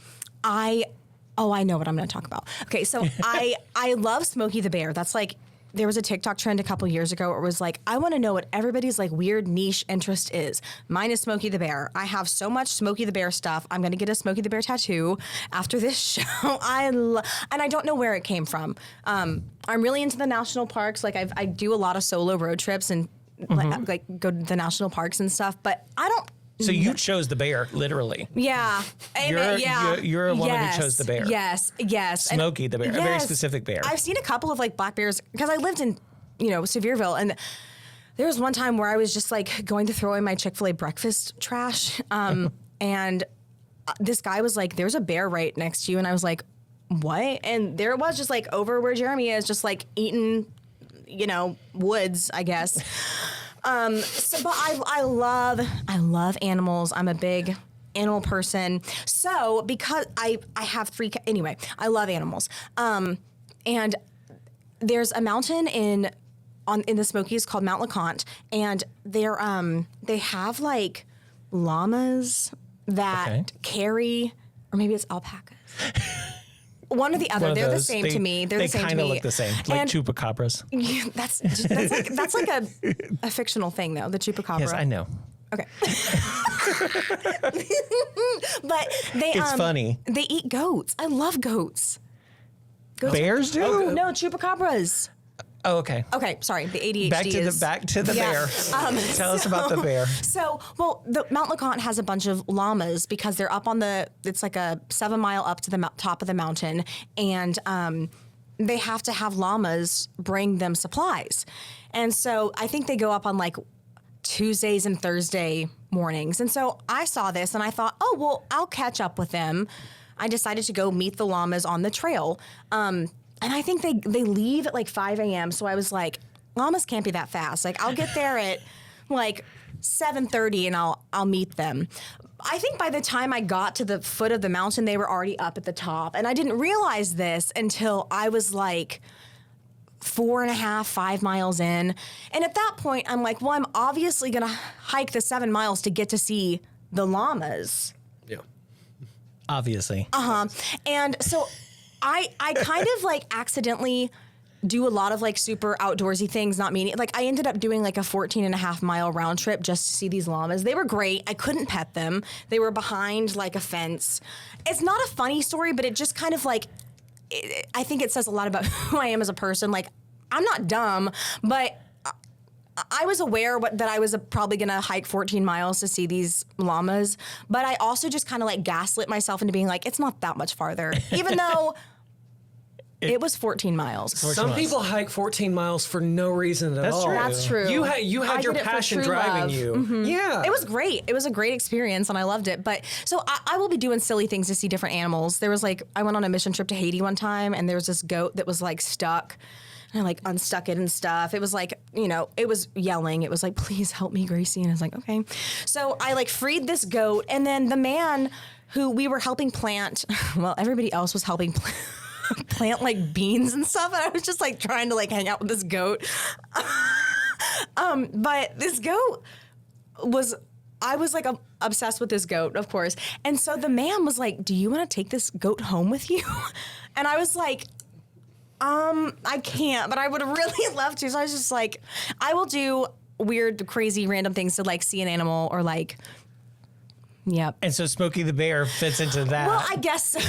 know what I'm going to talk about. Okay, so I love Smokey the Bear. That's like, there was a TikTok trend a couple years ago where it was like, I want to know what everybody's like weird niche interest is. Mine is Smokey the Bear. I have so much Smokey the Bear stuff. I'm going to get a Smokey the Bear tattoo after this show. And I don't know where it came from. I'm really into the national parks. Like I do a lot of solo road trips and like go to the national parks and stuff, but I don't. So you chose the bear, literally. Yeah. You're a woman who chose the bear. Yes. Smokey the bear, a very specific bear. I've seen a couple of like black bears because I lived in, Sevierville, and There was one time where I was just like going to throw away my Chick-fil-A breakfast trash. And this guy was like, there's a bear right next to you. And I was like, what? And there it was, just like over where Jeremy is, just like eating, woods, I guess. But I love animals. I'm a big animal person. So because I have anyway, I love animals. And there's a mountain in the Smokies called Mount LeConte, and they have like llamas that carry, or maybe it's alpacas. One or the other. They're the same to me. They're the same to me. They kind of look the same, like chupacabras. Yeah, that's like a fictional thing, though. The chupacabra. Yes, I know. Okay. But It's funny. They eat goats. I love goats. Bears do? No, chupacabras. Oh, okay. Okay, sorry. The ADHD Back to the bear. Tell us about the bear. So, the Mount LeConte has a bunch of llamas because they're up on it's like a 7 mile up to the top of the mountain, and they have to have llamas bring them supplies. And so I think they go up on like Tuesdays and Thursday mornings. And so I saw this and I thought, oh, well, I'll catch up with them. I decided to go meet the llamas on the trail. And I think they leave at like 5 a.m. So I was like, llamas can't be that fast. Like, I'll get there at like 7:30 and I'll meet them. I think by the time I got to the foot of the mountain, they were already up at the top. And I didn't realize this until I was like 4.5, 5 miles in. And at that point, I'm like, well, I'm obviously going to hike the 7 miles to get to see the llamas. Yeah. Obviously. And so I kind of like accidentally do a lot of like super outdoorsy things, not meaning, like I ended up doing like a 14.5 mile round trip just to see these llamas. They were great. I couldn't pet them. They were behind like a fence. It's not a funny story, but it just kind of like, I think it says a lot about who I am as a person. Like, I'm not dumb, but I was aware that I was probably going to hike 14 miles to see these llamas, but I also just kind of like gaslit myself into being like, it's not that much farther, even though it was 14 miles. Some people hike 14 miles for no reason at all. True. That's true. You had your passion driving you. Mm-hmm. Yeah. It was great. It was a great experience and I loved it. But so I will be doing silly things to see different animals. There was like, I went on a mission trip to Haiti one time and there was this goat that was like stuck. And I like unstuck it and stuff. It was like, it was yelling. It was like, please help me, Gracie. And I was like, okay. So I like freed this goat. And then the man who we were helping plant, well, everybody else was helping plant like beans and stuff. And I was just like trying to like hang out with this goat. But this goat I was like obsessed with this goat, of course. And so the man was like, do you want to take this goat home with you? And I was like, I can't, but I would really love to. So I was just like, I will do weird, crazy, random things to like see an animal or like, yep. And so Smokey the Bear fits into that. Well, I guess so.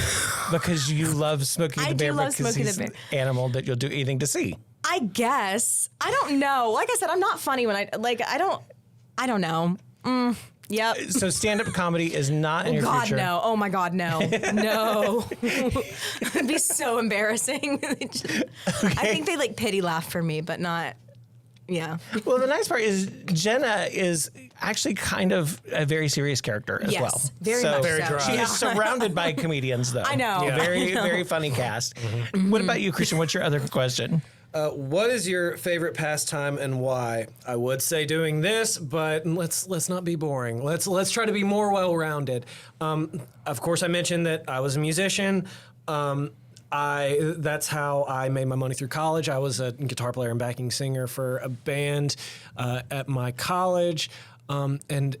Because you love Smokey the Bear love because Smokey he's the an Bear. animal that you'll do anything to see. I guess. I don't know. Like I said, I'm not funny when I don't know. Yep. So stand-up comedy is not in your God, future. no. Oh my God, no. No. It'd be so embarrassing. I think they like pity laugh for me, but not, yeah. Well, the nice part is Jenna is actually kind of a very serious character as Yes, well. very much Very so. dry. She is surrounded by comedians, though. I know. Yeah. Very, very funny cast. What about you, Christian? What's your other question? What is your favorite pastime and why? I would say doing this, but let's not be boring. Let's try to be more well-rounded. Of course, I mentioned that I was a musician. That's how I made my money through college. I was a guitar player and backing singer for a band at my college, and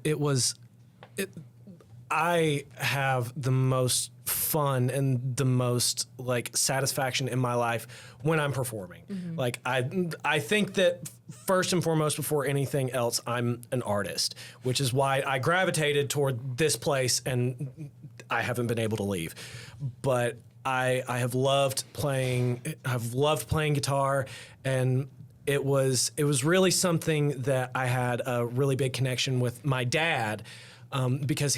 I have the most fun and the most like satisfaction in my life when I'm performing. Mm-hmm. Like I think that first and foremost, before anything else, I'm an artist, which is why I gravitated toward this place and I haven't been able to leave. But I have loved playing guitar, and it was really something that I had a really big connection with my dad. Because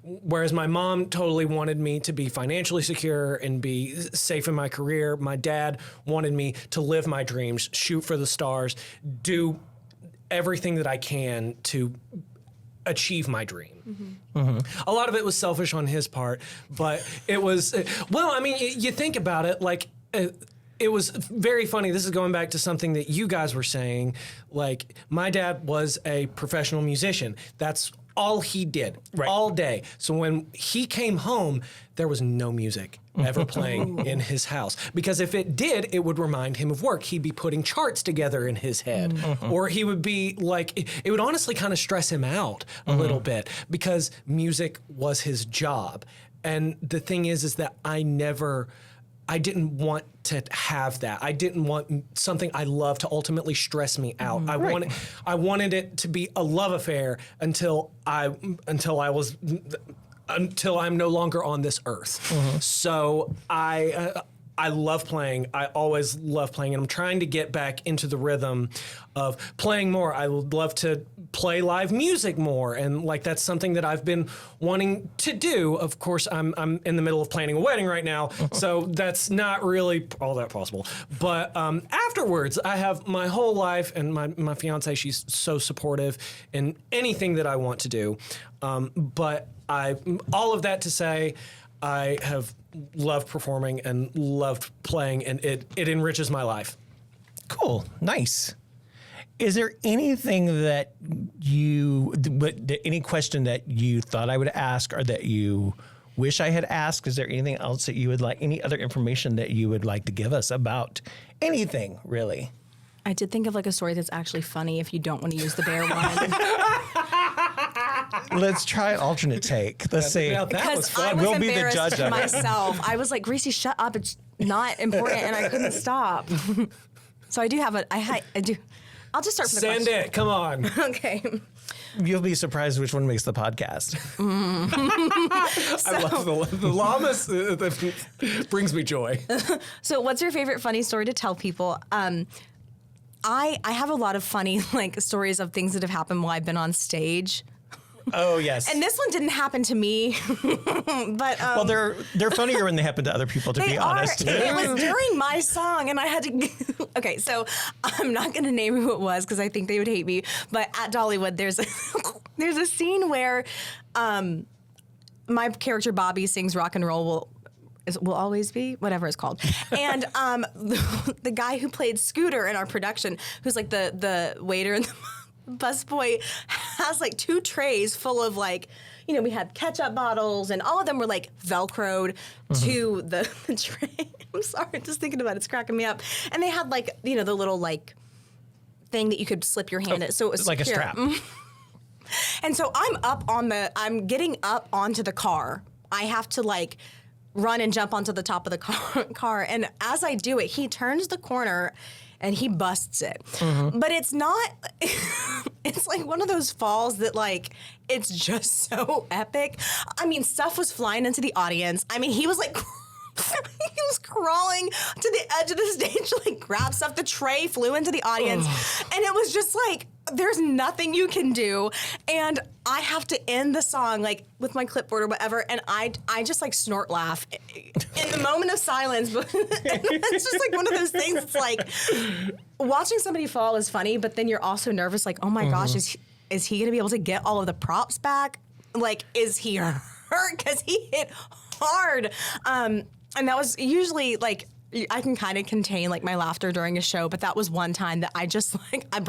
whereas my mom totally wanted me to be financially secure and be safe in my career, my dad wanted me to live my dreams, shoot for the stars, do everything that I can to achieve my dream. A lot of it was selfish on his part, but it was, well, I mean, you think about it, like, it was very funny. This is going back to something that you guys were saying. Like, my dad was a professional musician. That's all he did all day. So when he came home, there was no music ever playing in his house. Because if it did, it would remind him of work. He'd be putting charts together in his head. Or he would be like, it would honestly kind of stress him out a little bit because music was his job. And the thing is that I didn't want to have that. I didn't want something I love to ultimately stress me out. I wanted it to be a love affair until I'm no longer on this earth. So I love playing. I always love playing, and I'm trying to get back into the rhythm of playing more. I would love to play live music more, and like that's something that I've been wanting to do. Of course, I'm in the middle of planning a wedding right now, so that's not really all that possible. But afterwards, I have my whole life, and my fiance, she's so supportive in anything that I want to do. But all of that to say, I have loved performing and loved playing, and it enriches my life. Cool. Nice. Is there anything that any question that you thought I would ask or that you wish I had asked? Is there anything else that you would like, any other information that you would like to give us about anything, really? I did think of like a story that's actually funny if you don't want to use the bear one. Let's try an alternate take. Let's see. Now that was fun. I was We'll be the judge of it. myself. I was like, Gracie, shut up. It's not important. And I couldn't stop. So I do have I do. I'll just start from the Send question. it. Come on. Okay. You'll be surprised which one makes the podcast. I love the llamas. That brings me joy. So what's your favorite funny story to tell people? I have a lot of funny like stories of things that have happened while I've been on stage. Oh, yes. And this one didn't happen to me, but well, they're funnier when they happen to other people, to be honest. It was during my song, and I had to. Okay, so I'm not going to name who it was because I think they would hate me. But at Dollywood, there's a scene where my character Bobby sings "Rock and Roll Will Always Be," whatever it's called, and the guy who played Scooter in our production, who's like the waiter and the busboy, has like 2 trays full of like, we had ketchup bottles and all of them were like Velcroed to the tray. I'm sorry, just thinking about it, it's cracking me up. And they had like, the little like thing that you could slip your hand in. So it was like secure. a strap. And so I'm getting up onto the car. I have to like run and jump onto the top of the car. And as I do it, he turns the corner and he busts it. But it's not, it's like one of those falls that like, it's just so epic. I mean, stuff was flying into the audience. I mean, he was like, he was crawling to the edge of the stage to like grab stuff. The tray flew into the audience. And it was just like, there's nothing you can do. And I have to end the song like with my clipboard or whatever. And I just like snort laugh in the moment of silence. But it's just like one of those things. It's like watching somebody fall is funny, but then you're also nervous. Like, oh my gosh, is he going to be able to get all of the props back? Like, is he hurt? Because he hit hard. And that was usually like, I can kind of contain like my laughter during a show, but that was one time that I just like, I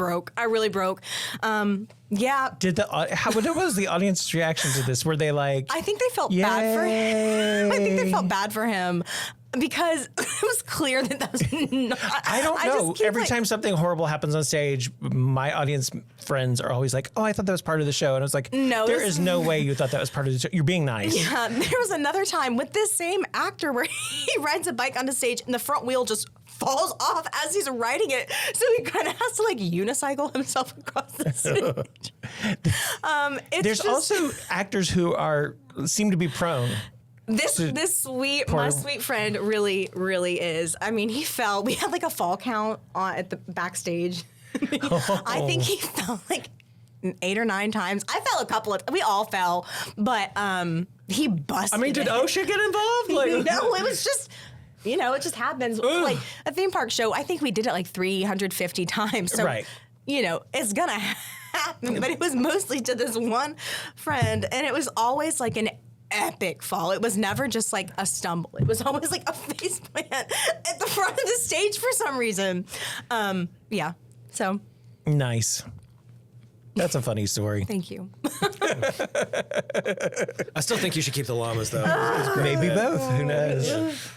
really broke. Yeah. What was the audience's reaction to this? Were they like, I think they felt bad for him. I think they felt bad for him because it was clear that was not. I don't know. Every time something horrible happens on stage, my audience friends are always like, oh, I thought that was part of the show. And I was like, no, there is no way you thought that was part of the show. You're being nice. Yeah, there was another time with this same actor where he rides a bike onto stage and the front wheel just falls off as he's riding it. So he kind of has to like unicycle himself across the stage. There's also actors who seem to be prone. My sweet friend really, really is. I mean, he fell. We had like a fall count at the backstage. I think he fell like 8 or 9 times. I fell we all fell, but he busted. I mean, did OSHA get involved? Like, no, it was just, it just happens. Like a theme park show, I think we did it like 350 times. So right. it's gonna happen. But it was mostly to this one friend, and it was always like an epic fall. It was never just like a stumble. It was always like a face plant at the front of the stage for some reason. Yeah. So nice. That's a funny story. thank you. I still think you should keep the llamas, though. Maybe both. Who knows?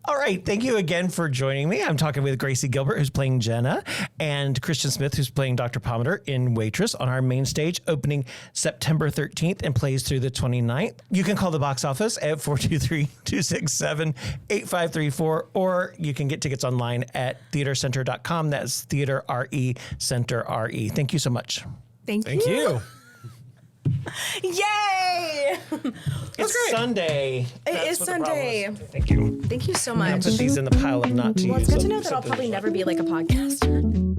All right. Thank you again for joining me. I'm talking with Gracie Gilbert, who's playing Jenna, and Christian Smith, who's playing Dr. Pomatter in Waitress on our main stage, opening September 13th and plays through the 29th. You can call the box office at 423-267-8534, or you can get tickets online at theatercenter.com. That's Theater RE Center RE. Thank you so much. Thank Thank you. Yay! It's Sunday. It is Sunday. Thank you. Thank you so I'll much. put these in the pile of not to Well, use. it's good to know that I'll probably never be like a podcaster.